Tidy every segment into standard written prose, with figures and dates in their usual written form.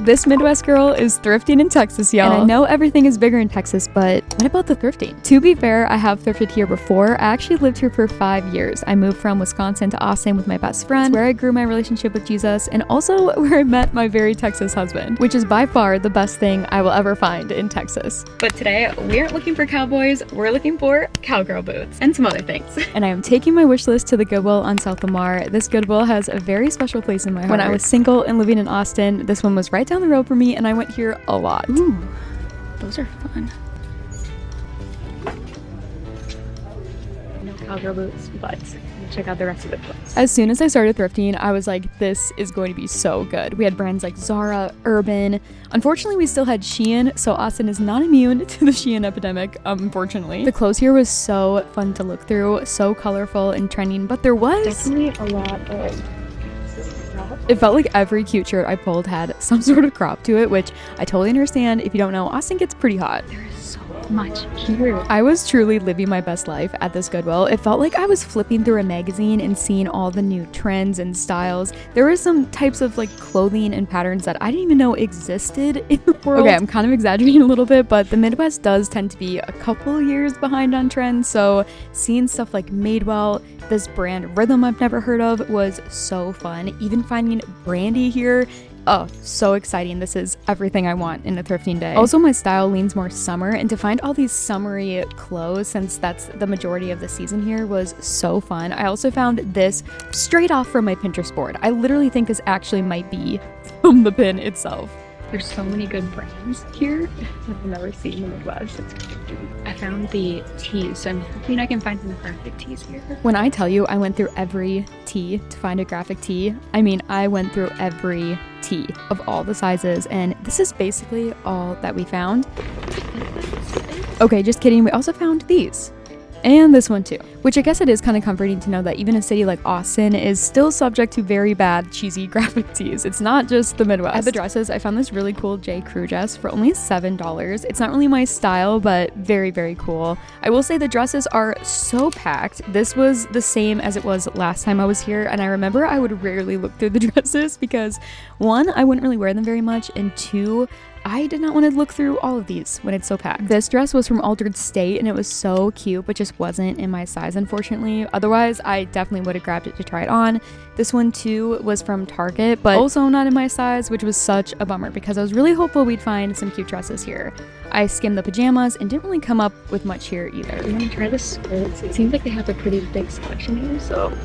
This Midwest girl is thrifting in Texas, y'all. And I know everything is bigger in Texas, but what about the thrifting? To be fair, I have thrifted here before. I actually lived here for 5 years. I moved from Wisconsin to Austin with my best friend, where I grew my relationship with Jesus, and also where I met my very Texas husband, which is by far the best thing I will ever find in Texas. But today, we aren't looking for cowboys, we're looking for cowgirl boots and some other things. And I am taking my wish list to the Goodwill on South Lamar. This Goodwill has a very special place in my heart. When I was single and living in Austin, this one was right down the road for me, and I went here a lot. Ooh, those are fun. No cowgirl boots, but check out the rest of the place. As soon as I started thrifting, I was like, this is going to be so good. We had brands like Zara, Urban. Unfortunately, we still had Shein, so Austin is not immune to the Shein epidemic, unfortunately. The clothes here was so fun to look through, so colorful and trending, but there was definitely a lot of... It felt like every cute shirt I pulled had some sort of crop to it, which I totally understand. If you don't know, Austin gets pretty hot. There is so much here. I was truly living my best life at this Goodwill. It felt like I was flipping through a magazine and seeing all the new trends and styles. There were some types of like clothing and patterns that I didn't even know existed in the world. Okay, I'm kind of exaggerating a little bit, but the Midwest does tend to be a couple years behind on trends. So seeing stuff like Madewell, this brand Rhythm I've never heard of, was so fun. Even finding Brandy here, oh, so exciting. This is everything I want in a thrifting day. Also, my style leans more summer, and to find all these summery clothes, since that's the majority of the season here, was so fun. I also found this straight off from my Pinterest board. I literally think this actually might be from the pin itself. There's so many good brands here that I've never seen in the Midwest. It's crazy. I found the tees, so I'm hoping I can find some graphic tees here. When I tell you I went through every tee to find a graphic tee, I mean I went through every tee of all the sizes, and this is basically all that we found. Okay, just kidding. We also found these. And this one too, which I guess it is kind of comforting to know that even a city like Austin is still subject to very bad, cheesy graphic tees. It's not just the Midwest. At the dresses, I found this really cool J. Crew dress for only $7. It's not really my style, but very, very cool. I will say the dresses are so packed. This was the same as it was last time I was here, and I remember I would rarely look through the dresses because, one, I wouldn't really wear them very much, and two, I did not want to look through all of these when it's so packed. This dress was from Altered State, and it was so cute, but just wasn't in my size, unfortunately. Otherwise, I definitely would have grabbed it to try it on. This one too was from Target, but also not in my size, which was such a bummer because I was really hopeful we'd find some cute dresses here. I skimmed the pajamas and didn't really come up with much here either. I'm gonna try the skirts. It seems like they have a pretty big selection here, so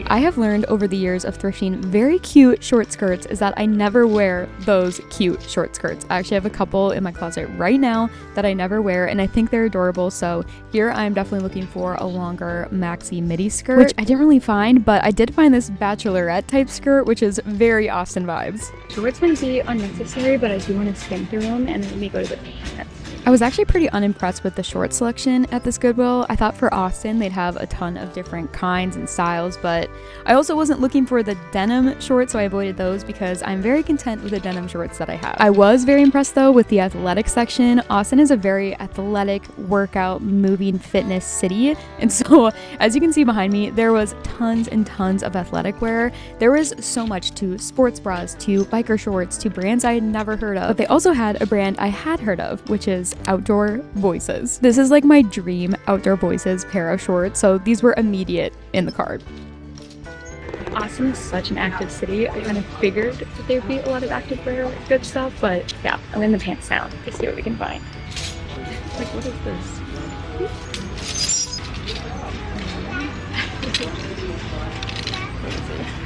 I have learned over the years of thrifting very cute short skirts is that I never wear those cute short skirts. I actually have a couple in my closet right now that I never wear, and I think they're adorable. So here I'm definitely looking for a longer maxi midi skirt, which I didn't really find, but I did find this bachelorette type skirt, which is very Austin vibes. Shorts might be unnecessary, but I do want to skim through them and then let me go to the pants. I was actually pretty unimpressed with the short selection at this Goodwill. I thought for Austin they'd have a ton of different kinds and styles, but I also wasn't looking for the denim shorts, so I avoided those because I'm very content with the denim shorts that I have. I was very impressed though with the athletic section. Austin is a very athletic, workout, moving fitness city, and so as you can see behind me, there was tons and tons of athletic wear. There was so much, to sports bras, to biker shorts, to brands I had never heard of, but they also had a brand I had heard of, which is Outdoor Voices. This is like my dream Outdoor Voices pair of shorts, so these were immediate in the cart. Austin is such an active city. I kind of figured that there'd be a lot of active wear good stuff, but yeah, I'm in the pants now to see what we can find. Like, what is this?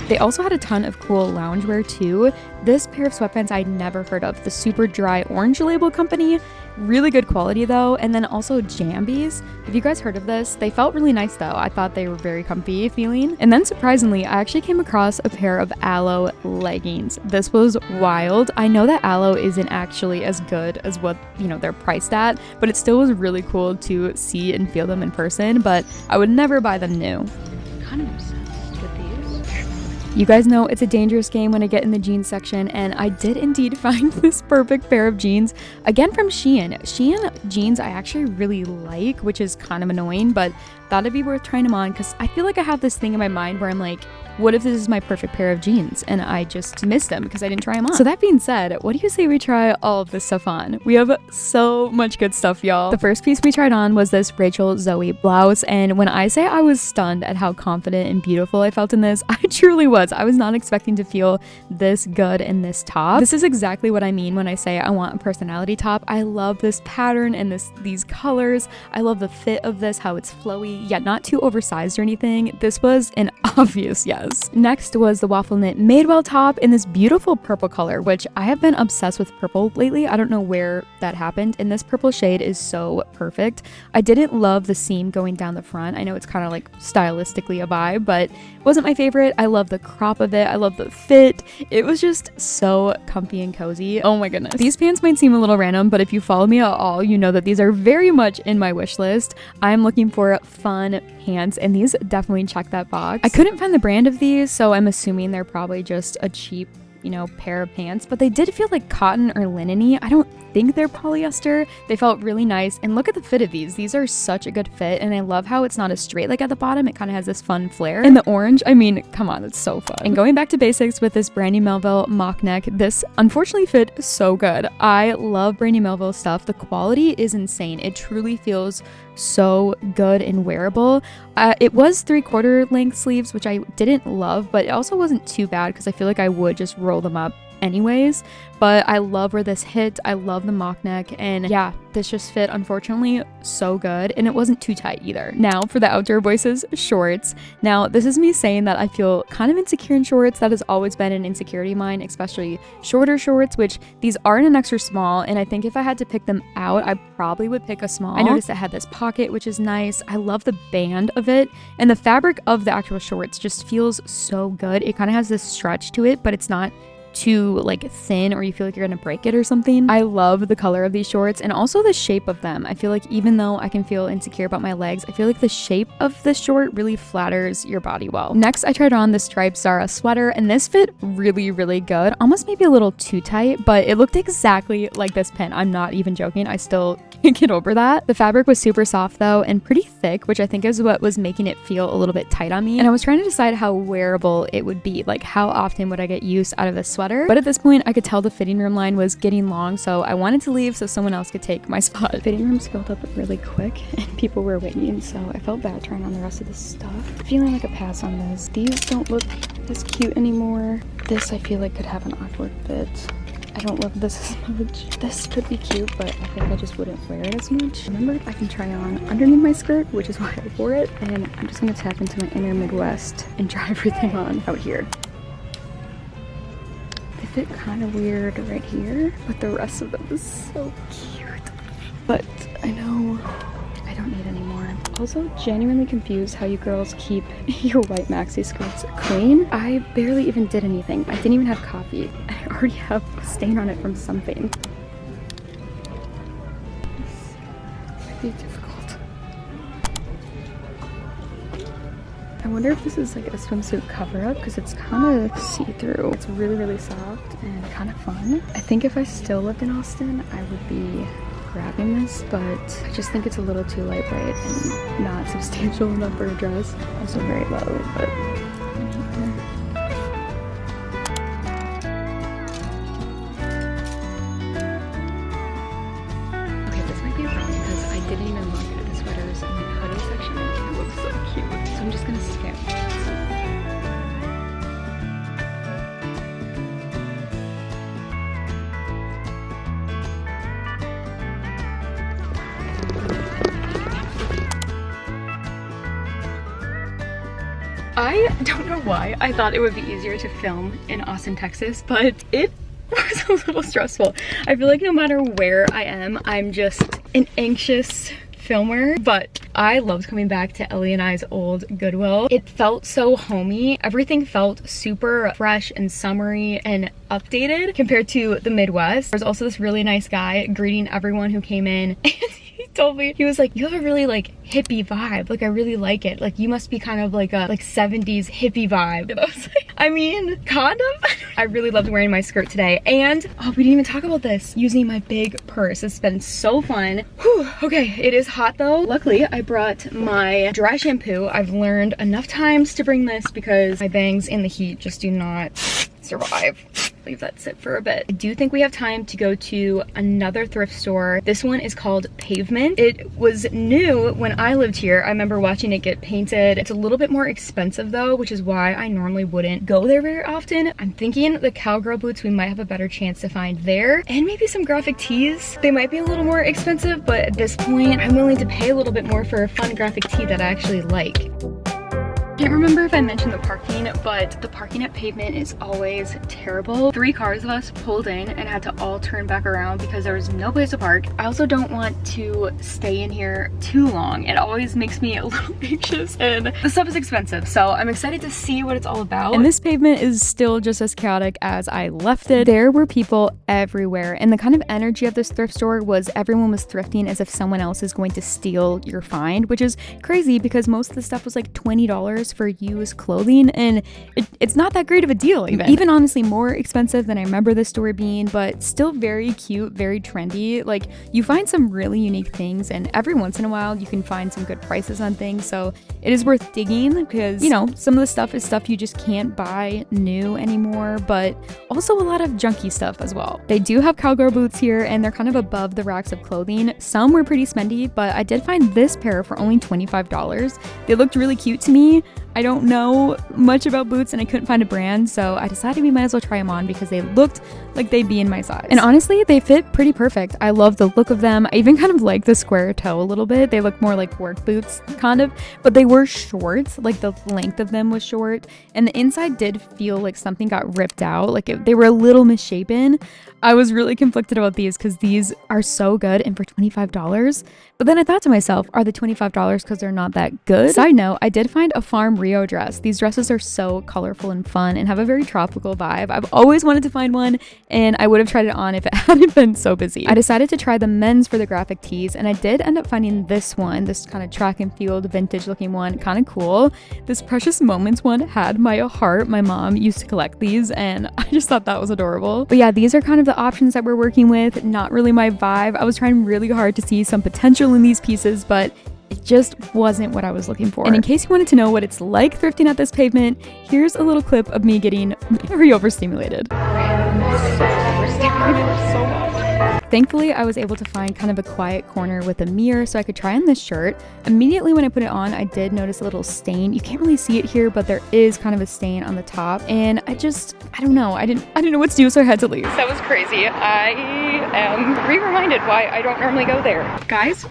They also had a ton of cool loungewear too. This pair of sweatpants I'd never heard of, the Super Dry Orange Label Company. Really good quality though. And then also Jambies. Have you guys heard of this? They felt really nice though. I thought they were very comfy feeling. And then surprisingly, I actually came across a pair of Aloe leggings. This was wild. I know that Aloe isn't actually as good as what, you know, they're priced at, but it still was really cool to see and feel them in person, but I would never buy them new. Kind of obsessed with these. You guys know it's a dangerous game when I get in the jeans section, and I did indeed find this perfect pair of jeans, again from Shein. Shein jeans I actually really like, which is kind of annoying, but thought it'd be worth trying them on because I feel like I have this thing in my mind where I'm like, what if this is my perfect pair of jeans and I just missed them because I didn't try them on? So that being said, what do you say we try all of this stuff on? We have so much good stuff, y'all. The first piece we tried on was this Rachel Zoe blouse, and when I say I was stunned at how confident and beautiful I felt in this, I truly was. I was not expecting to feel this good in this top. This is exactly what I mean when I say I want a personality top. I love this pattern and these colors. I love the fit of this, how it's flowy, yet not too oversized or anything. This was an obvious yes. Next was the waffle knit Madewell top in this beautiful purple color, which I have been obsessed with purple lately. I don't know where that happened, and this purple shade is so perfect. I didn't love the seam going down the front. I know it's kind of like stylistically a vibe, but it wasn't my favorite. I love the crop of it. I love the fit. It was just so comfy and cozy. Oh my goodness. These pants might seem a little random, but if you follow me at all, you know that these are very much in my wish list. I'm looking for fun pants, and these definitely check that box. I couldn't find the brand of these, so I'm assuming they're probably just a cheap, you know, pair of pants, but they did feel like cotton or linen-y. I don't think they're polyester. They felt really nice, and look at the fit of these. These are such a good fit, and I love how it's not as straight like at the bottom. It kind of has this fun flare. And the orange, I mean, come on, it's so fun. And going back to basics with this Brandy Melville mock neck, this unfortunately fit so good. I love Brandy Melville stuff. The quality is insane. It truly feels so good and wearable. It was 3/4 length sleeves, which I didn't love, but it also wasn't too bad because I feel like I would just roll them up anyways. But I love where this hit. I love the mock neck, and yeah, this just fit unfortunately so good, and it wasn't too tight either. Now for the Outdoor Voices shorts. Now this is me saying that I feel kind of insecure in shorts. That has always been an insecurity of mine, especially shorter shorts, which these are in an extra small, and I think if I had to pick them out, I probably would pick a small. I noticed it had this pocket, which is nice. I love the band of it, and the fabric of the actual shorts just feels so good. It kind of has this stretch to it, but it's not too like thin or you feel like you're gonna break it or something. I love the color of these shorts and also the shape of them. I feel like even though I can feel insecure about my legs, I feel like the shape of this short really flatters your body well. Next, I tried on the striped Zara sweater, and this fit really, really good. Almost maybe a little too tight, but it looked exactly like this pin. I'm not even joking. I still can't get over that. The fabric was super soft though and pretty thick, which I think is what was making it feel a little bit tight on me. And I was trying to decide how wearable it would be. Like how often would I get use out of this sweater? But at this point, I could tell the fitting room line was getting long, so I wanted to leave so someone else could take my spot. Fitting rooms filled up really quick and people were waiting, so I felt bad trying on the rest of this stuff. Feeling like a pass on this. These don't look as cute anymore. This I feel like could have an awkward fit. I don't love this as much. This could be cute, but I think I just wouldn't wear it as much. Remember, I can try on underneath my skirt, which is why I wore it, and I'm just gonna tap into my inner Midwest and try everything on out here. They fit kind of weird right here, but the rest of them is so cute. But I know I don't need any more. Also, genuinely confused how you girls keep your white maxi skirts clean. I barely even did anything. I didn't even have coffee. I already have a stain on it from something. This might be difficult. I wonder if this is like a swimsuit cover-up because it's kind of see-through. It's really, really soft and kind of fun. I think if I still lived in Austin, I would be grabbing this, but I just think it's a little too lightweight and not substantial enough for a dress. Also very low, but okay, this might be a problem because I didn't even look at the sweaters in the hoodie section and it looks so cute. So I'm just gonna skip. I don't know why I thought it would be easier to film in Austin, Texas, but it was a little stressful. I feel like no matter where I am, I'm just an anxious filmer, but I loved coming back to Ellie and I's old Goodwill. It felt so homey. Everything felt super fresh and summery and updated compared to the Midwest. There's also this really nice guy greeting everyone who came in, and he told me, he was like, you have a really like hippie vibe. Like I really like it. Like you must be kind of like a 70s hippie vibe. And I was like, I mean, kind of. I really loved wearing my skirt today. And oh, we didn't even talk about this. Using my big purse. It's been so fun. Whew. Okay, it is hot though. Luckily, I brought my dry shampoo. I've learned enough times to bring this because my bangs in the heat just do not survive. Leave that sit for a bit. I do think we have time to go to another thrift store. This one is called Pavement. It was new when I lived here. I remember watching it get painted. It's a little bit more expensive though, which is why I normally wouldn't go there very often. I'm thinking the cowgirl boots we might have a better chance to find there, and maybe some graphic tees. They might be a little more expensive, but at this point I'm willing to pay a little bit more for a fun graphic tee that I actually like. Can't remember if I mentioned the parking, but the parking at Pavement is always terrible. 3 cars of us pulled in and had to all turn back around because there was no place to park. I also don't want to stay in here too long. It always makes me a little anxious, and the stuff is expensive, so I'm excited to see what it's all about. And this Pavement is still just as chaotic as I left it. There were people everywhere, and the kind of energy of this thrift store was everyone was thrifting as if someone else is going to steal your find, which is crazy because most of the stuff was like $20 for used clothing, and it's not that great of a deal, even honestly more expensive than I remember this store being, but still very cute, very trendy. Like you find some really unique things, and every once in a while you can find some good prices on things, so it is worth digging because, you know, some of the stuff is stuff you just can't buy new anymore, but also a lot of junky stuff as well. They do have cowgirl boots here, and they're kind of above the racks of clothing. Some were pretty spendy, but I did find this pair for only $25. They looked really cute to me. I don't know much about boots and I couldn't find a brand, so I decided we might as well try them on because they looked like they'd be in my size. And honestly, they fit pretty perfect. I love the look of them. I even kind of like the square toe a little bit. They look more like work boots, kind of, but they were short. Like the length of them was short, and the inside did feel like something got ripped out. Like they were a little misshapen. I was really conflicted about these because these are so good and for $25. But then I thought to myself, are they $25 because they're not that good? Side note, I did find a Farm Rio dress. These dresses are so colorful and fun and have a very tropical vibe. I've always wanted to find one, and I would have tried it on if it hadn't been so busy. I decided to try the men's for the graphic tees, and I did end up finding this one, this kind of track and field vintage looking one, kind of cool. This Precious Moments one had my heart. My mom used to collect these, and I just thought that was adorable. But yeah, these are kind of the options that we're working with. Not really my vibe. I was trying really hard to see some potential in these pieces, but it just wasn't what I was looking for. And in case you wanted to know what it's like thrifting at this Pavement, here's a little clip of me getting very overstimulated. Thankfully, I was able to find kind of a quiet corner with a mirror so I could try on this shirt. Immediately when I put it on, I did notice a little stain. You can't really see it here, but there is kind of a stain on the top, and I don't know. I didn't know what to do, so I had to leave. That was crazy. I am re-reminded why I don't normally go there. Guys,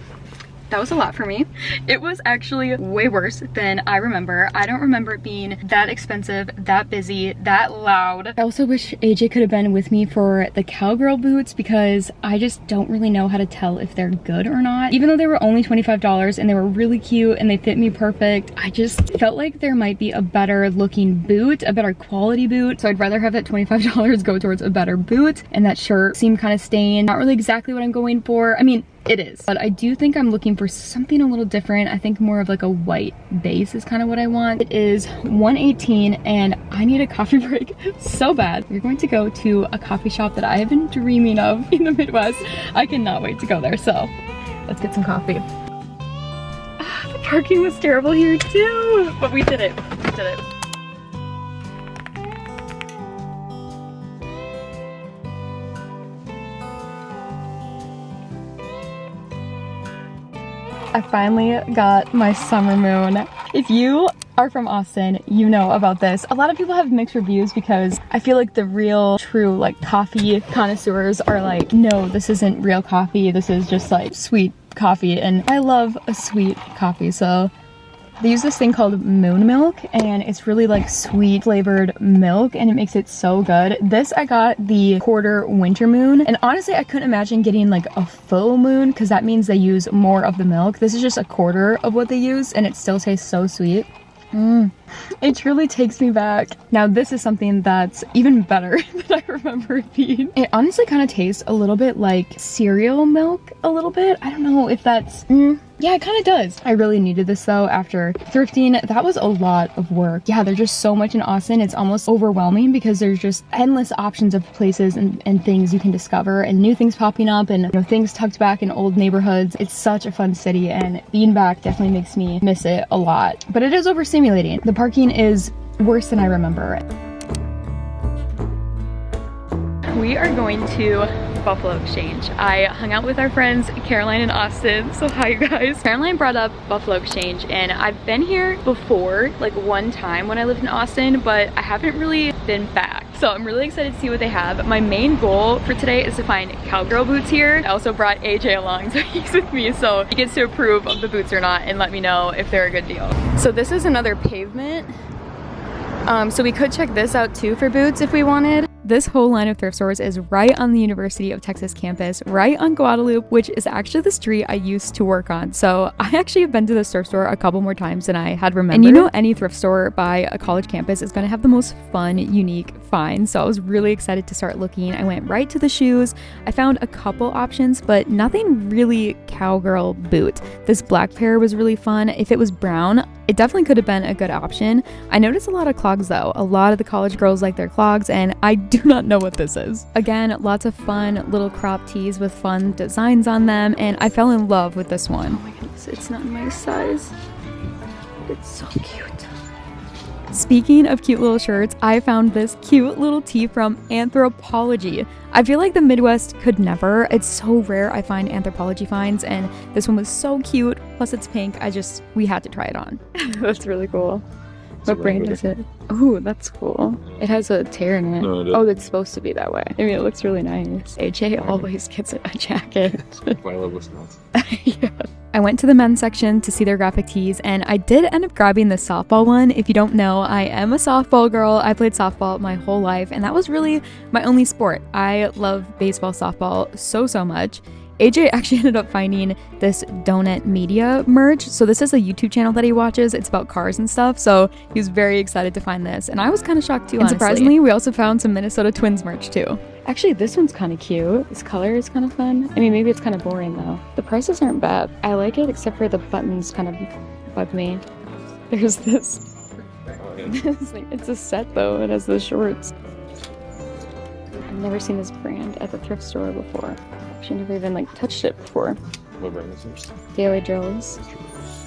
that was a lot for me. It was actually way worse than I remember. I don't remember it being that expensive, that busy, that loud. I also wish AJ could have been with me for the cowgirl boots because I just don't really know how to tell if they're good or not. Even though they were only $25 and they were really cute and they fit me perfect, I just felt like there might be a better looking boot, a better quality boot. So I'd rather have that $25 go towards a better boot, and that shirt seemed kind of stained. Not really exactly what I'm going for. I mean, it is, but I do think I'm looking for something a little different. I think more of like a white base is kind of what I want. It is 1:18 and I need a coffee break so bad. We're going to go to a coffee shop that I have been dreaming of in the Midwest. I cannot wait to go there, so let's get some coffee. The parking was terrible here too, but we did it. We did it. I finally got my summer moon. If you are from Austin, you know about this. A lot of people have mixed reviews because I feel like the real true like coffee connoisseurs are like, no, this isn't real coffee. This is just like sweet coffee, and I love a sweet coffee, so they use this thing called moon milk, and it's really like sweet flavored milk, and it makes it so good. This, I got the quarter winter moon, and honestly I couldn't imagine getting like a full moon because that means they use more of the milk. This is just a quarter of what they use, and it still tastes so sweet. It truly takes me back. Now this is something that's even better than I remember it being. It honestly kind of tastes a little bit like cereal milk a little bit. I don't know if that's, yeah, it kind of does. I really needed this though after thrifting. That was a lot of work. Yeah, there's just so much in Austin. It's almost overwhelming because there's just endless options of places and things you can discover and new things popping up and, you know, things tucked back in old neighborhoods. It's such a fun city and being back definitely makes me miss it a lot. But it is overstimulating. The parking is worse than I remember. We are going to Buffalo Exchange. I hung out with our friends Caroline and Austin. So hi you guys. Caroline brought up Buffalo Exchange and I've been here before, like one time when I lived in Austin, but I haven't really been back. So I'm really excited to see what they have. My main goal for today is to find cowgirl boots here. I also brought AJ along so he's with me, so he gets to approve of the boots or not and let me know if they're a good deal. So this is another pavement. So we could check this out too for boots if we wanted. This whole line of thrift stores is right on the University of Texas campus, right on Guadalupe, which is actually the street I used to work on. So I actually have been to this thrift store a couple more times than I had remembered. And you know, any thrift store by a college campus is going to have the most fun, unique finds. So I was really excited to start looking. I went right to the shoes. I found a couple options, but nothing really cowgirl boot. This black pair was really fun. If it was brown, it definitely could have been a good option. I noticed a lot of clogs though. A lot of the college girls like their clogs and I do not know what this is. Again, lots of fun little crop tees with fun designs on them and I fell in love with this one. Oh my goodness, it's not my size. It's so cute. Speaking of cute little shirts, I found this cute little tee from Anthropology. I feel like the Midwest could never. It's so rare I find Anthropology finds and this one was so cute. Plus it's pink. We had to try it on. That's really cool. What brand is it? Oh, that's cool. It has a tear in it. No, it oh, it's supposed to be that way. I mean, it looks really nice. AJ always gets a jacket. I love Wisconsin. Yeah. I went to the men's section to see their graphic tees and I did end up grabbing the softball one. If you don't know, I am a softball girl. I played softball my whole life and that was really my only sport. I love baseball, softball so much. AJ actually ended up finding this Donut Media merch. So this is a YouTube channel that he watches. It's about cars and stuff. So he was very excited to find this. And I was kind of shocked too, honestly. And surprisingly, we also found some Minnesota Twins merch too. Actually, this one's kind of cute. This color is kind of fun. I mean, maybe it's kind of boring though. The prices aren't bad. I like it except for the buttons kind of bug me. There's this. It's a set though. It has the shorts. I've never seen this brand at the thrift store before. Actually never even like touched it before. What brand is yours? Daily Drills.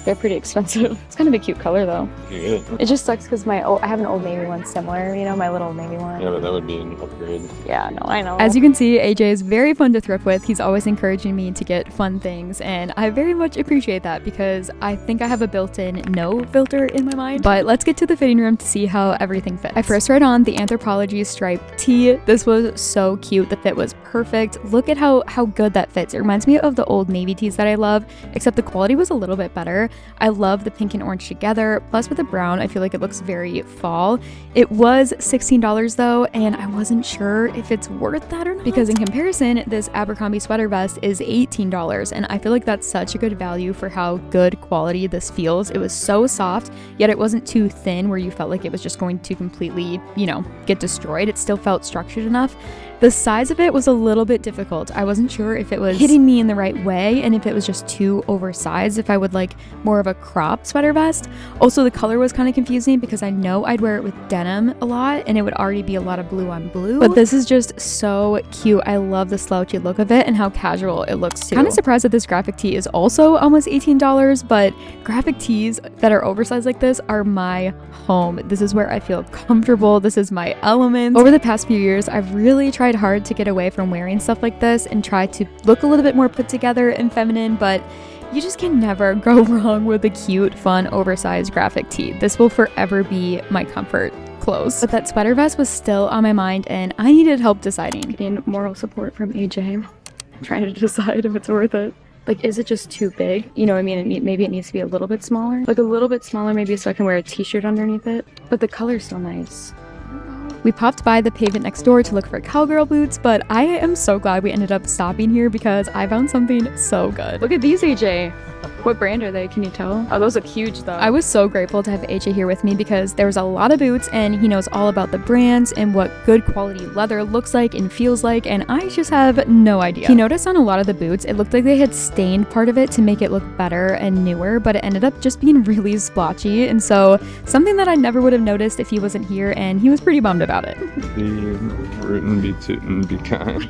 They're pretty expensive. It's kind of a cute color though. Yeah. It just sucks because I have an Old Navy one similar, you know, my little Navy one. Yeah, but that would be an upgrade. Yeah, no, I know. As you can see, AJ is very fun to thrift with. He's always encouraging me to get fun things and I very much appreciate that because I think I have a built-in no filter in my mind. But let's get to the fitting room to see how everything fits. I first tried on the Anthropology striped tee. This was so cute. The fit was perfect. Look at how good that fits. It reminds me of the Old Navy tees that I love, except the quality was a little bit better. I love the pink and orange together, plus with the brown, I feel like it looks very fall. It was $16 though, and I wasn't sure if it's worth that or not. Because in comparison, this Abercrombie sweater vest is $18, and I feel like that's such a good value for how good quality this feels. It was so soft, yet it wasn't too thin where you felt like it was just going to completely, you know, get destroyed. It still felt structured enough. The size of it was a little bit difficult. I wasn't sure if it was hitting me in the right way and if it was just too oversized, if I would like more of a crop sweater vest. Also, the color was kind of confusing because I know I'd wear it with denim a lot and it would already be a lot of blue on blue. But this is just so cute. I love the slouchy look of it and how casual it looks too. Kind of surprised that this graphic tee is also almost $18, but graphic tees that are oversized like this are my home. This is where I feel comfortable. This is my element. Over the past few years, I've really tried hard to get away from wearing stuff like this and try to look a little bit more put together and feminine, but you just can never go wrong with a cute, fun, oversized graphic tee. This will forever be my comfort clothes. But that sweater vest was still on my mind and I needed help deciding. Getting moral support from AJ. I'm trying to decide if it's worth it. Like, is it just too big? You know what I mean? Maybe it needs to be a little bit smaller. Like a little bit smaller maybe so I can wear a t-shirt underneath it. But the color's so nice. We popped by the pavement next door to look for cowgirl boots, but I am so glad we ended up stopping here because I found something so good. Look at these, AJ. What brand are they? Can you tell? Oh, those look huge though. I was so grateful to have AJ here with me because there was a lot of boots and he knows all about the brands and what good quality leather looks like and feels like, and I just have no idea. He noticed on a lot of the boots, it looked like they had stained part of it to make it look better and newer, but it ended up just being really splotchy, and so something that I never would have noticed if he wasn't here, and he was pretty bummed about it. Be rootin', be tootin', be kind.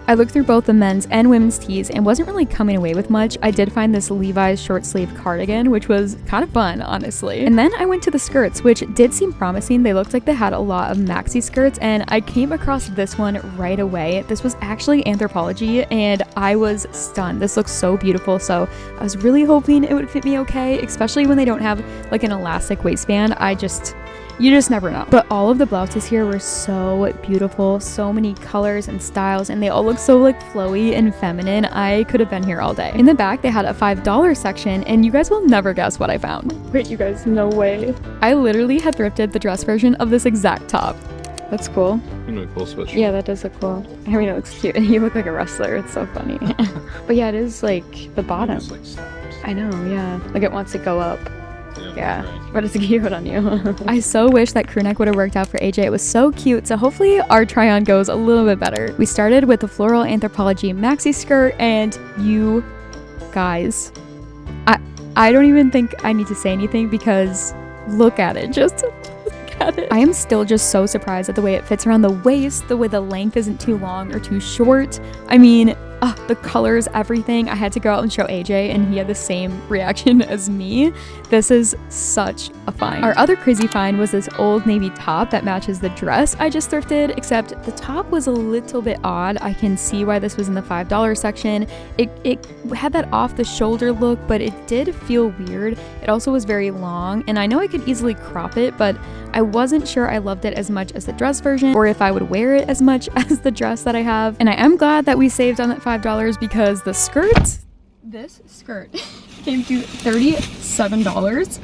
I looked through both the men's and women's tees and wasn't really coming away with much. I did find this Levi's short sleeve cardigan, which was kind of fun, honestly. And then I went to the skirts, which did seem promising. They looked like they had a lot of maxi skirts, and I came across this one right away. This was actually Anthropologie, and I was stunned. This looks so beautiful, so I was really hoping it would fit me okay, especially when they don't have like an elastic waistband. You just never know. But all of the blouses here were so beautiful, so many colors and styles, and they all look so like flowy and feminine. I could have been here all day. In the back, they had a $5 section, and you guys will never guess what I found. Wait, you guys, no way. I literally had thrifted the dress version of this exact top. That's cool. You know, cool switch. Yeah, that does look cool. I mean, it looks cute, and you look like a wrestler. It's so funny. But yeah, it is like the bottom. It's like snaps. I know, yeah. Like it wants to go up. Yeah, right. but it's cute on you. I so wish that crew neck would have worked out for AJ. It was so cute, so hopefully our try-on goes a little bit better. We started with the floral Anthropologie maxi skirt, and you guys, I don't even think I need to say anything because look at it, just look at it. I am still just so surprised at the way it fits around the waist, the way the length isn't too long or too short. I mean, the colors, everything. I had to go out and show AJ, and he had the same reaction as me. This is such a find. Our other crazy find was this old navy top that matches the dress I just thrifted, except the top was a little bit odd. I can see why this was in the $5 section. It had that off the shoulder look, but it did feel weird. It also was very long, and I know I could easily crop it, but I wasn't sure I loved it as much as the dress version, or if I would wear it as much as the dress that I have. And I am glad that we saved on that $5 because the skirt, this skirt came to $37.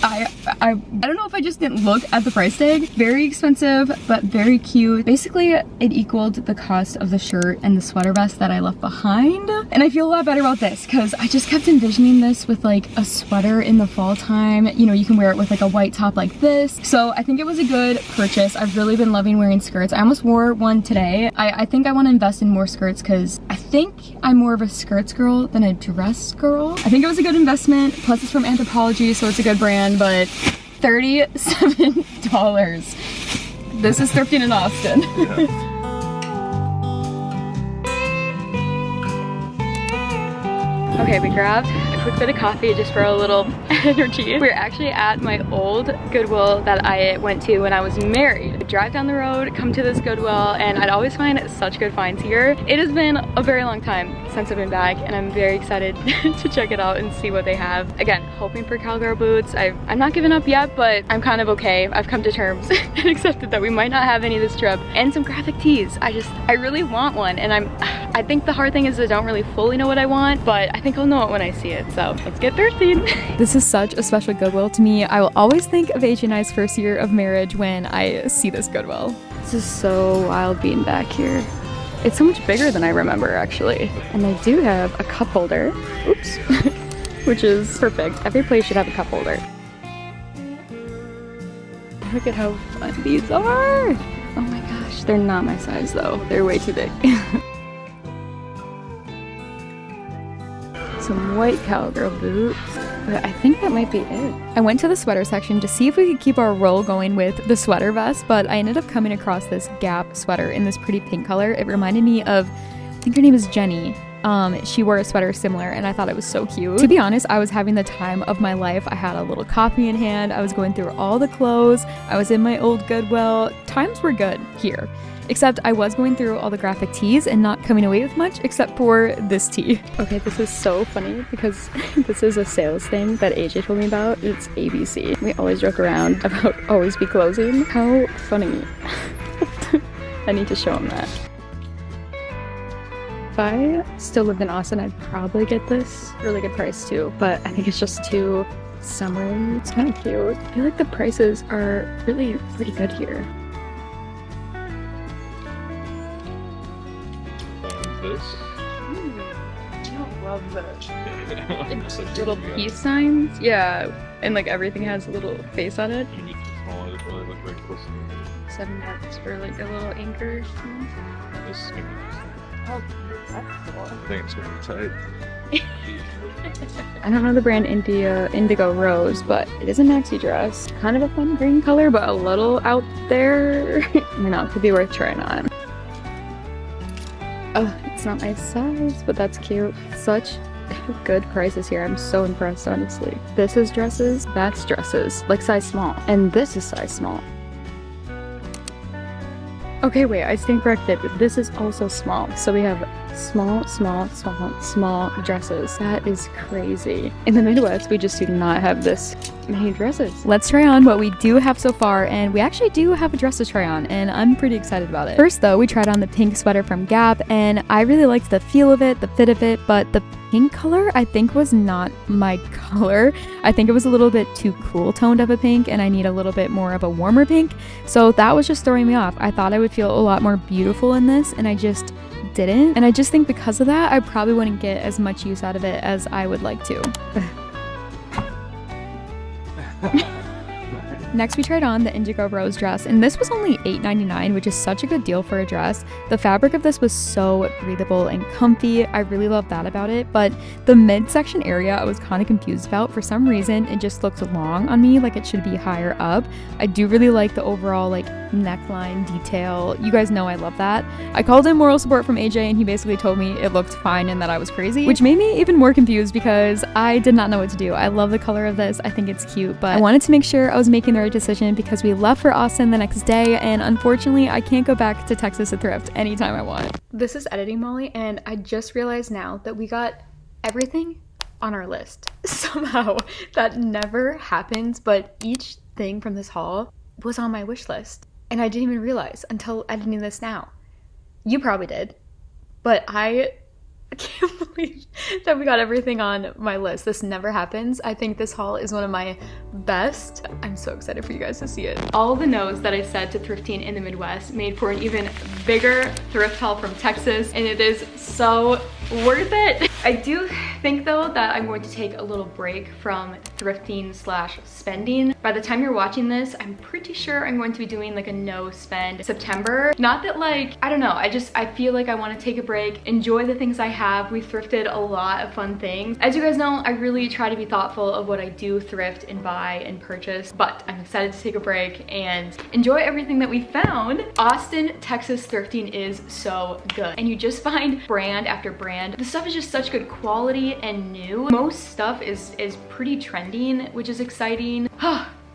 I don't know if I just didn't look at the price tag. Very expensive, but very cute. Basically, it equaled the cost of the shirt and the sweater vest that I left behind. And I feel a lot better about this because I just kept envisioning this with like a sweater in the fall time. You know, you can wear it with like a white top like this. So I think it was a good purchase. I've really been loving wearing skirts. I almost wore one today. I think I want to invest in more skirts because I think I'm more of a skirts girl than a dress girl. I think it was a good investment. Plus it's from Anthropologie, so it's a good brand, but $37. This is thrifting in Austin. Yeah. Okay, we grabbed a quick bit of coffee just for a little energy. We're actually at my old Goodwill that I went to when I was married. I drive down the road, come to this Goodwill, and I'd always find such good finds here. It has been a very long time since I've been back, and I'm very excited to check it out and see what they have. Again, hoping for cowgirl boots. I'm not giving up yet, but I'm kind of okay. I've come to terms and accepted that we might not have any this trip. And some graphic tees. I really want one, and I think the hard thing is I don't really fully know what I want, but I think I'll know it when I see it, so let's get thrifting. This is such a special Goodwill to me. I will always think of AJ and I's first year of marriage when I see this Goodwill. This is so wild being back here. It's so much bigger than I remember, actually. And they do have a cup holder. Oops. Which is perfect. Every place should have a cup holder. Look at how fun these are. Oh my gosh, they're not my size though. They're way too big. Some white cowgirl boots, but I think that might be it. I went to the sweater section to see if we could keep our roll going with the sweater vest, but I ended up coming across this Gap sweater in this pretty pink color. It reminded me of, I think her name is Jenny. She wore a sweater similar, and I thought it was so cute. To be honest, I was having the time of my life. I had a little coffee in hand. I was going through all the clothes. I was in my old Goodwill. Times were good here. Except I was going through all the graphic tees and not coming away with much except for this tee. Okay, this is so funny because this is a sales thing that AJ told me about. It's ABC. We always joke around about always be closing. How funny. I need to show him that. If I still lived in Austin, I'd probably get this. Really good price too, but I think it's just too summery. It's kind of cute. I feel like the prices are really pretty good here. This. don't love this. It's like Little yeah. peace signs. Yeah. And like everything has a little face on it. Small, it really look very close to me. $7 for like a little anchor. This is gonna be Oh, that's cool. I think it's gonna be tight. I don't know the brand Indigo Rose, but it is a maxi dress. Kind of a fun green color, but a little out there. You know, it could be worth trying on. Oh, it's not my size, but that's cute. Such good prices here. I'm so impressed, honestly. This is dresses, that's dresses, like size small. And this is size small. Okay, wait, I stand corrected. This is also small. So we have small dresses. That is crazy. In the Midwest, we just do not have this many dresses. Let's try on what we do have so far, and we actually do have a dress to try on, and I'm pretty excited about it. First though, we tried on the pink sweater from Gap, and I really liked the feel of it, the fit of it, but the pink color I think was not my color. I think it was a little bit too cool toned of a pink, and I need a little bit more of a warmer pink, so that was just throwing me off. I thought I would feel a lot more beautiful in this, and I just didn't. And I just think because of that, I probably wouldn't get as much use out of it as I would like to. Next, we tried on the Indigo Rose dress, and this was only $8.99, which is such a good deal for a dress. The fabric of this was so breathable and comfy. I really love that about it, but the midsection area I was kind of confused about. For some reason, it just looked long on me, like it should be higher up. I do really like the overall like neckline detail. You guys know I love that. I called in moral support from AJ, and he basically told me it looked fine and that I was crazy, which made me even more confused because I did not know what to do. I love the color of this. I think it's cute, but I wanted to make sure I was making the right decision because we left for Austin the next day, and unfortunately I can't go back to Texas to thrift anytime I want. This is editing Molly, and I just realized now that we got everything on our list. Somehow that never happens, but each thing from this haul was on my wish list, and I didn't even realize until editing this now. You probably did, but I can't believe that we got everything on my list. This never happens. I think this haul is one of my best. I'm so excited for you guys to see it. All the no's that I said to thrifting in the Midwest made for an even bigger thrift haul from Texas, and it is so worth it. I do think though that I'm going to take a little break from thrifting / spending. By the time you're watching this, I'm pretty sure I'm going to be doing like a no spend September. Not that like, I don't know, I feel like I want to take a break, enjoy the things I have. We've thrifted a lot of fun things. As you guys know, I really try to be thoughtful of what I do thrift and buy and purchase, but I'm excited to take a break and enjoy everything that we found. Austin, Texas thrifting is so good, and you just find brand after brand. The stuff is just such good quality and new. Most stuff is pretty trending, which is exciting.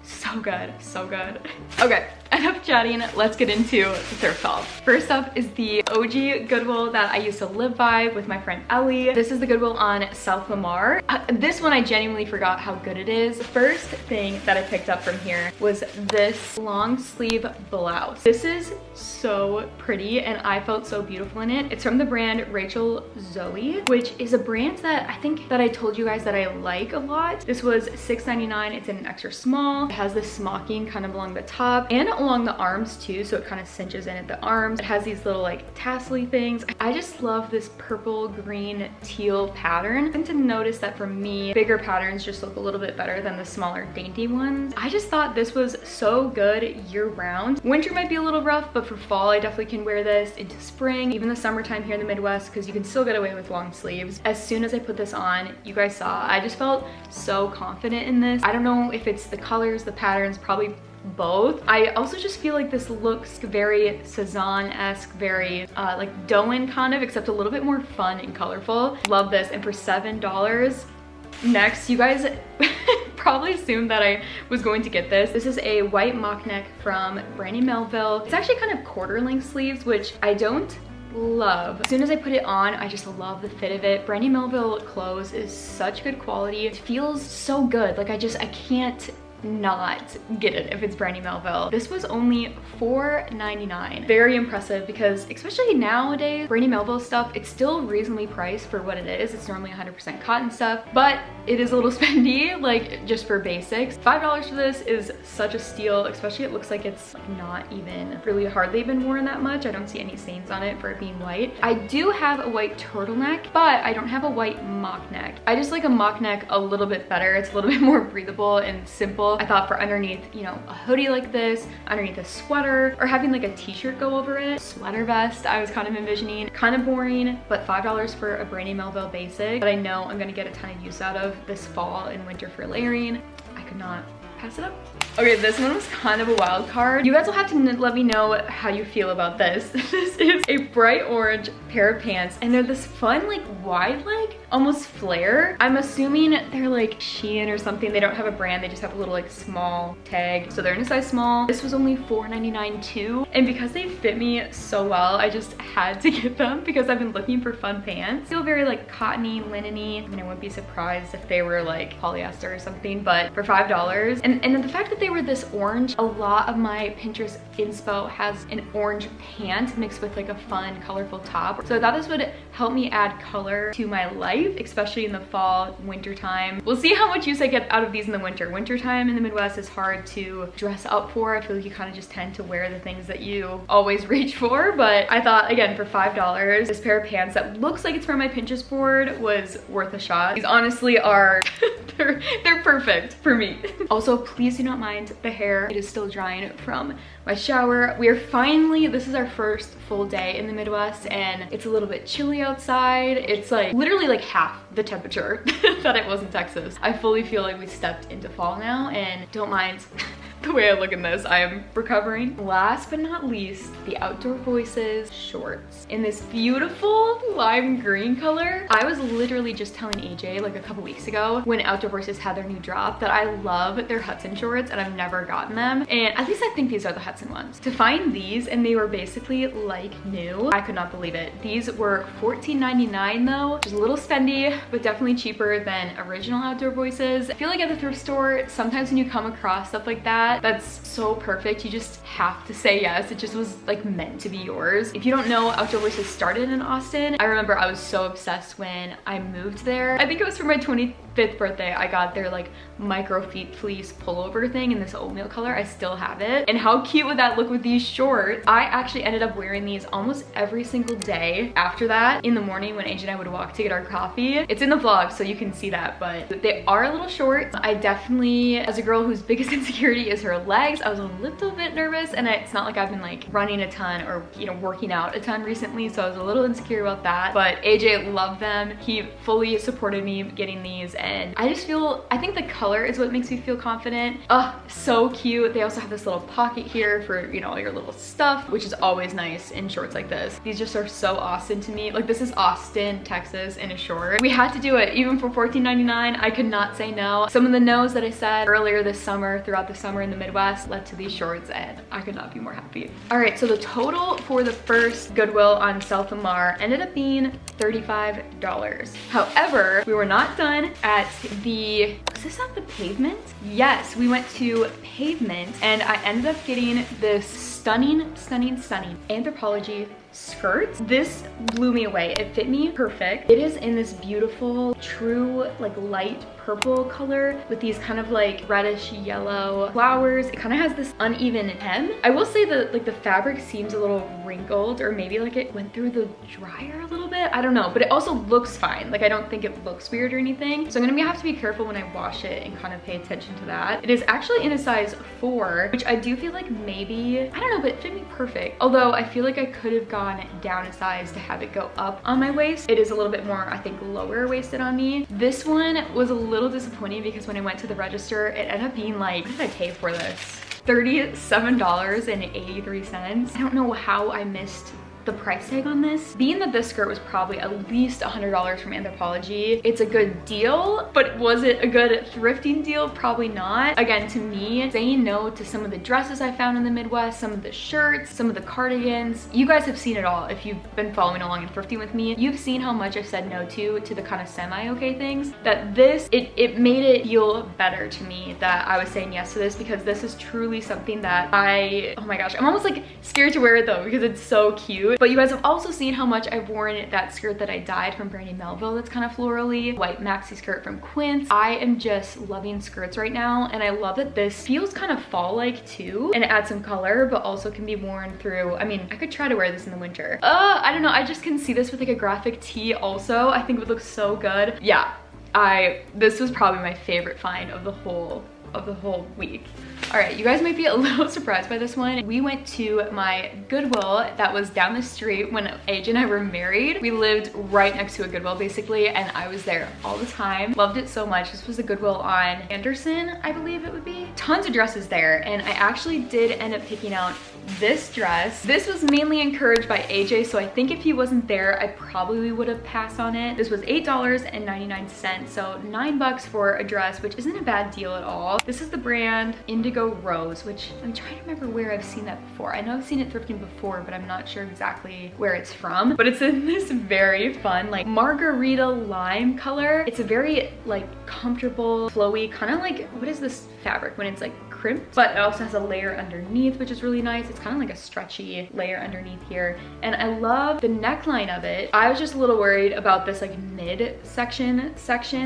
So good, so good. Okay, enough chatting, let's get into the thrift haul. First up is the OG Goodwill that I used to live by with my friend Ellie. This is the Goodwill on South Lamar. This one I genuinely forgot how good it is. The first thing that I picked up from here was this long sleeve blouse. This is so pretty, and I felt so beautiful in it. It's from the brand Rachel Zoe, which is a brand that I think that I told you guys that I like a lot. This was $6.99. It's in an extra small. It has this smocking kind of along the top and along the arms too, so it kind of cinches in at the arms. It has these little like tassel-y things. I just love this purple, green, teal pattern. I tend to notice that for me, bigger patterns just look a little bit better than the smaller dainty ones. I just thought this was so good year-round. Winter might be a little rough, but for fall I definitely can wear this into spring, even the summertime here in the Midwest, because you can still get away with long sleeves. As soon as I put this on, you guys saw, I just felt so confident in this. I don't know if it's the colors, the patterns, probably both. I also just feel like this looks very Cezanne-esque, very like Doen kind of, except a little bit more fun and colorful. Love this. And for $7. Next, you guys probably assumed that I was going to get this. This is a white mock neck from Brandy Melville. It's actually kind of quarter length sleeves, which I don't love. As soon as I put it on, I just love the fit of it. Brandy Melville clothes is such good quality. It feels so good. Like I can't not get it if it's brand new Melville. This was only $4.99. Very impressive because especially nowadays, brand new Melville stuff, it's still reasonably priced for what it is. It's normally 100% cotton stuff, but it is a little spendy, like just for basics. $5 for this is such a steal, especially it looks like it's like not even really hardly been worn that much. I don't see any stains on it for it being white. I do have a white turtleneck, but I don't have a white mock neck. I just like a mock neck a little bit better. It's a little bit more breathable and simple. I thought for underneath, you know, a hoodie like this, underneath a sweater, or having like a t-shirt go over it, sweater vest, I was kind of envisioning. Kind of boring, but $5 for a brand new Melville basic that I know I'm gonna get a ton of use out of this fall and winter for layering. I could not pass it up. Okay, this one was kind of a wild card. You guys will have to let me know how you feel about this. This is a bright orange pair of pants, and they're this fun, like wide leg, almost flare. I'm assuming they're like Shein or something. They don't have a brand, they just have a little like small tag. So they're in a size small. This was only $4.99 too. And because they fit me so well, I just had to get them because I've been looking for fun pants. Feel very like cottony, linen-y. I mean, I wouldn't be surprised if they were like polyester or something, but for $5. And then the fact that they were this orange, a lot of my Pinterest inspo has an orange pant mixed with like a fun, colorful top. So I thought this would help me add color to my life, especially in the fall, winter time. We'll see how much use I get out of these in the winter. Winter time in the Midwest is hard to dress up for. I feel like you kind of just tend to wear the things that you always reach for. But I thought, again, for $5, this pair of pants that looks like it's from my Pinterest board was worth a shot. These honestly are, they're perfect for me. Also, please do not mind the hair. It is still drying from my shower. We are finally, this is our first full day in the Midwest, and it's a little bit chilly outside. It's like literally like half the temperature that it was in Texas. I fully feel like we stepped into fall now, and don't mind the way I look in this. I am recovering. Last but not least, the Outdoor Voices shorts in this beautiful lime green color. I was literally just telling AJ like a couple weeks ago when Outdoor Voices had their new drop that I love their Hudson shorts and I've never gotten them. And at least I think these are the Hudson ones. To find these and they were basically like new, I could not believe it. These were $14.99 though, which is a little spendy, but definitely cheaper than original Outdoor Voices. I feel like at the thrift store, sometimes when you come across stuff like that, that's so perfect. You just have to say yes. It just was like meant to be yours. If you don't know, Outdoor Voices started in Austin. I remember I was so obsessed when I moved there. I think it was for my 25th birthday. I got their like micro fleece pullover thing in this oatmeal color. I still have it. And how cute would that look with these shorts? I actually ended up wearing these almost every single day after that in the morning when AJ and I would walk to get our coffee. It's in the vlog so you can see that, but they are a little short. I definitely, as a girl whose biggest insecurity is her legs, I was a little bit nervous, and it's not like I've been like running a ton or, you know, working out a ton recently, so I was a little insecure about that. But AJ loved them. He fully supported me getting these, and I just feel, I think the color is what makes me feel confident. Oh, so cute. They also have this little pocket here for, you know, all your little stuff, which is always nice in shorts like this. These just are so Austin to me. Like, this is Austin, Texas in a short. We had to do it. Even for $14.99, I could not say no. Some of the no's that I said earlier this summer, throughout the summer in the Midwest, led to these shorts, and I could not be more happy. All right, so the total for the first Goodwill on South Lamar ended up being $35. However, we were not done at the, was this at the Pavement? Yes, we went to Pavement, and I ended up getting this stunning Anthropologie skirt. This blew me away. It fit me perfect. It is in this beautiful, true, like light purple color with these kind of like reddish yellow flowers. It kind of has this uneven hem. I will say that like the fabric seems a little wrinkled, or maybe like it went through the dryer a little bit. I don't know, but it also looks fine. Like, I don't think it looks weird or anything. So I'm gonna have to be careful when I wash it and kind of pay attention to that. It is actually in a size 4, which I do feel like maybe, I don't know, but it fit me perfect. Although I feel like I could have gone down a size to have it go up on my waist. It is a little bit more, I think, lower waisted on me. This one was a little disappointing because when I went to the register, it ended up being like, what did I pay for this? $37.83. I don't know how I missed the price tag on this, being that this skirt was probably at least $100 from Anthropologie, it's a good deal, but was it a good thrifting deal? Probably not. Again, to me, saying no to some of the dresses I found in the Midwest, some of the shirts, some of the cardigans, you guys have seen it all. If you've been following along and thrifting with me, you've seen how much I've said no to the kind of semi-okay things, that this, it made it feel better to me that I was saying yes to this, because this is truly something that oh my gosh, I'm almost like scared to wear it though, because it's so cute. But you guys have also seen how much I've worn that skirt that I dyed from Brandy Melville that's kind of florally, white maxi skirt from Quince. I am just loving skirts right now, and I love that this feels kind of fall-like too, and it adds some color, but also can be worn through, I mean, I could try to wear this in the winter. I don't know, I just can see this with like a graphic tee also. I think it would look so good. Yeah, this was probably my favorite find of the whole week. All right, you guys might be a little surprised by this one. We went to my Goodwill that was down the street when AJ and I were married. We lived right next to a Goodwill basically, and I was there all the time. Loved it so much. This was a Goodwill on Anderson, I believe it would be. Tons of dresses there, and I actually did end up picking out this dress. This was mainly encouraged by AJ, so I think if he wasn't there, I probably would have passed on it. This was $8.99, so $9 for a dress, which isn't a bad deal at all. This is the brand Indigo Rose, which I'm trying to remember where I've seen that before. I know I've seen it thrifting before, but I'm not sure exactly where it's from. But it's in this very fun, like margarita lime color. It's a very like comfortable, flowy, kind of like, what is this fabric when it's like crimped, but it also has a layer underneath, which is really nice. It's kind of like a stretchy layer underneath here, and I love the neckline of it. I was just a little worried about this like mid section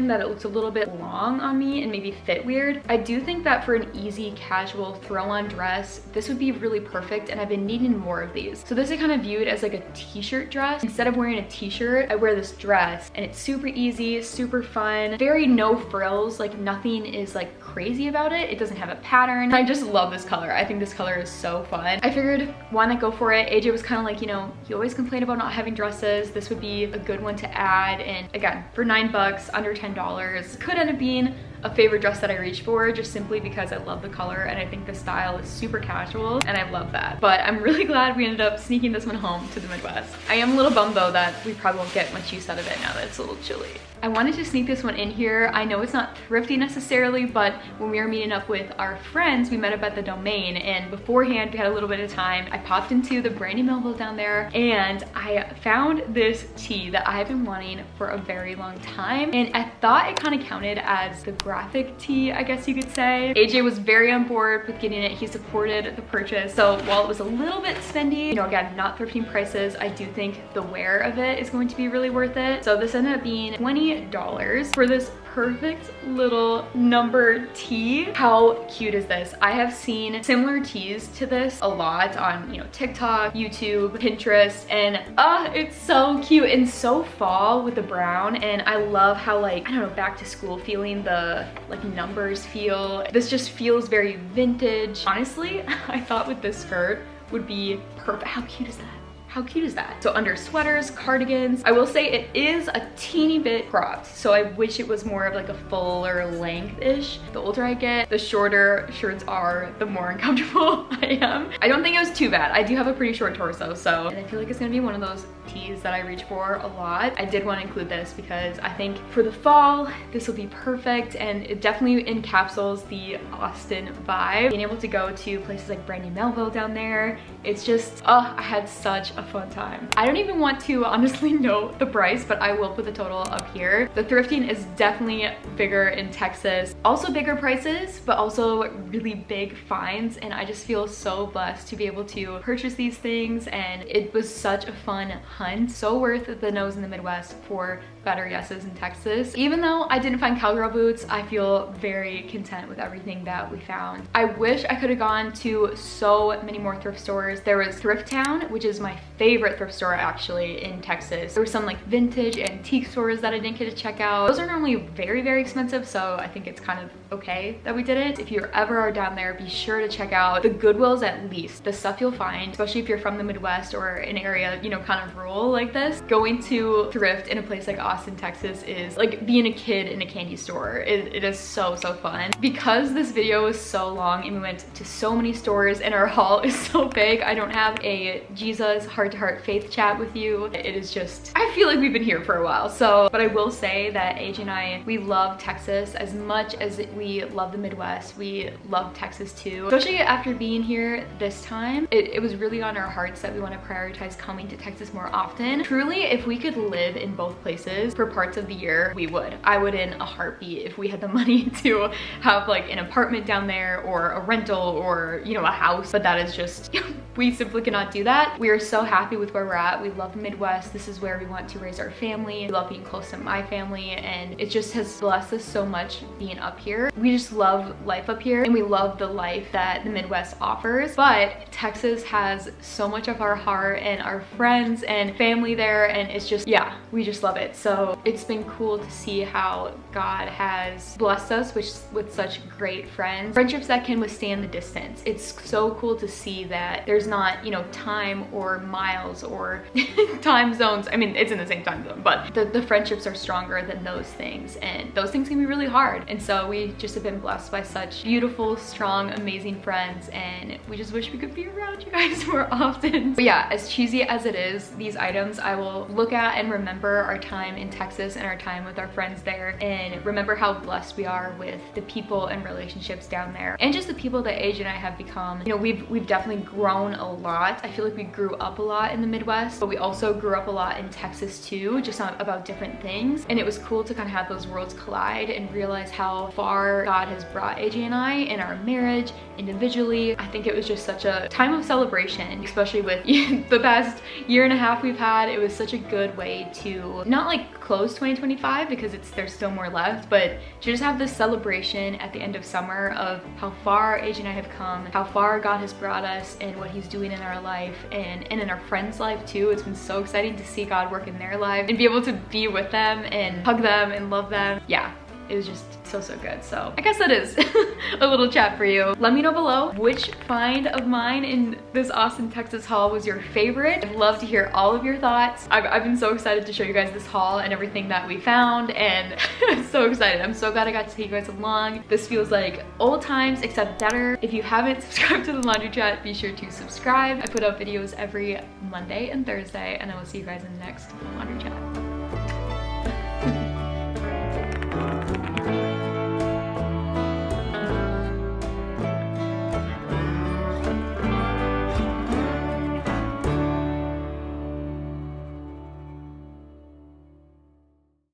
that it looks a little bit long on me and maybe fit weird. I do think that for an easy casual throw-on dress, this would be really perfect, and I've been needing more of these. So this I kind of viewed as like a t-shirt dress. Instead of wearing a t-shirt, I wear this dress, and it's super easy, super fun, very no frills, like nothing is like crazy about it. It doesn't have a pattern. I just love this color. I think this color is so fun. I figured why not go for it. AJ was kind of like, you know, you always complain about not having dresses. This would be a good one to add, and again, for $9, under $10, could end up being a favorite dress that I reach for, just simply because I love the color and I think the style is super casual, and I love that. But I'm really glad we ended up sneaking this one home to the Midwest. I am a little bummed though that we probably won't get much use out of it now that it's a little chilly. I wanted to sneak this one in here. I know it's not thrifty necessarily, but when we were meeting up with our friends, we met up at the Domain, and beforehand we had a little bit of time. I popped into the Brandy Melville down there, and I found this tee that I've been wanting for a very long time, and I thought it kind of counted as the graphic tee, I guess you could say. AJ was very on board with getting it. He supported the purchase. So while it was a little bit spendy, you know, again, not thrifting prices, I do think the wear of it is going to be really worth it. So this ended up being $20 for this perfect little number tee. How cute is this? I have seen similar tees to this a lot on, you know, TikTok, YouTube, Pinterest, and it's so cute and so fall with the brown. And I love how, like, I don't know, back to school feeling the like numbers feel. This just feels very vintage. Honestly, I thought with this skirt would be perfect. How cute is that? How cute is that? So under sweaters, cardigans, I will say it is a teeny bit cropped. So I wish it was more of like a fuller length-ish. The older I get, the shorter shirts are, the more uncomfortable I am. I don't think it was too bad. I do have a pretty short torso, so, and I feel like it's gonna be one of those tees that I reach for a lot. I did want to include this because I think for the fall, this will be perfect, and it definitely encapsulates the Austin vibe. Being able to go to places like Brandy Melville down there, it's just, I had such a fun time. I don't even want to honestly know the price, but I will put the total up here. The thrifting is definitely bigger in Texas. Also bigger prices, but also really big finds, and I just feel so blessed to be able to purchase these things, and it was such a fun hunt. So worth the nose in the Midwest for better yeses in Texas. Even though I didn't find cowgirl boots, I feel very content with everything that we found. I wish I could have gone to so many more thrift stores. There was Thrift Town, which is my favorite thrift store actually in Texas. There were some like vintage antique stores that I didn't get to check out. Those are normally very, very expensive, so I think it's kind of okay that we didn't. If you ever are down there, be sure to check out the Goodwills at least. The stuff you'll find, especially if you're from the Midwest or an area, you know, kind of drool like this. Going to thrift in a place like Austin, Texas is like being a kid in a candy store. It is so fun. Because this video was so long and we went to so many stores and our haul is so big, I don't have a Jesus heart-to-heart faith chat with you. It is just, I feel like we've been here for a while. So, but I will say that AJ and I, we love Texas as much as we love the Midwest. We love Texas too. Especially after being here this time, it was really on our hearts that we want to prioritize coming to Texas more often. Truly, if we could live in both places for parts of the year, we would. I would in a heartbeat if we had the money to have like an apartment down there or a rental or, you know, a house, but that is just, we simply cannot do that. We are so happy with where we're at. We love the Midwest. This is where we want to raise our family. We love being close to my family, and it just has blessed us so much being up here. We just love life up here and we love the life that the Midwest offers, but Texas has so much of our heart and our friends and family there, and it's just, yeah, we just love it. So it's been cool to see how God has blessed us with such great friendships that can withstand the distance. It's so cool to see that there's not, you know, time or miles or time zones. I mean, it's in the same time zone, but the friendships are stronger than those things, and those things can be really hard. And so we just have been blessed by such beautiful, strong, amazing friends, and we just wish we could be around you guys more often. But yeah, as cheesy as it is, these items I will look at and remember our time in Texas and our time with our friends there, and remember how blessed we are with the people and relationships down there, and just the people that AJ and I have become. You know, we've definitely grown a lot. I feel like we grew up a lot in the Midwest, but we also grew up a lot in Texas too, just about different things. And it was cool to kind of have those worlds collide and realize how far God has brought AJ and I in our marriage, individually. I think it was just such a time of celebration, especially with the past year and a half we've had. It was such a good way to not like close 2025 because there's still more left, but to just have this celebration at the end of summer of how far AJ and I have come, how far God has brought us, and what he's doing in our life and in our friends' life too. It's been so exciting to see God work in their life and be able to be with them and hug them and love them. Yeah, it was just so good. So I guess that is a little chat for you. Let me know below which find of mine in this Austin, Texas haul was your favorite. I'd love to hear all of your thoughts. I've been so excited to show you guys this haul and everything that we found, and I'm so excited. I'm so glad I got to take you guys along. This feels like old times except better. If you haven't subscribed to the laundry chat, be sure to subscribe. I put out videos every Monday and Thursday, and I will see you guys in the next laundry chat.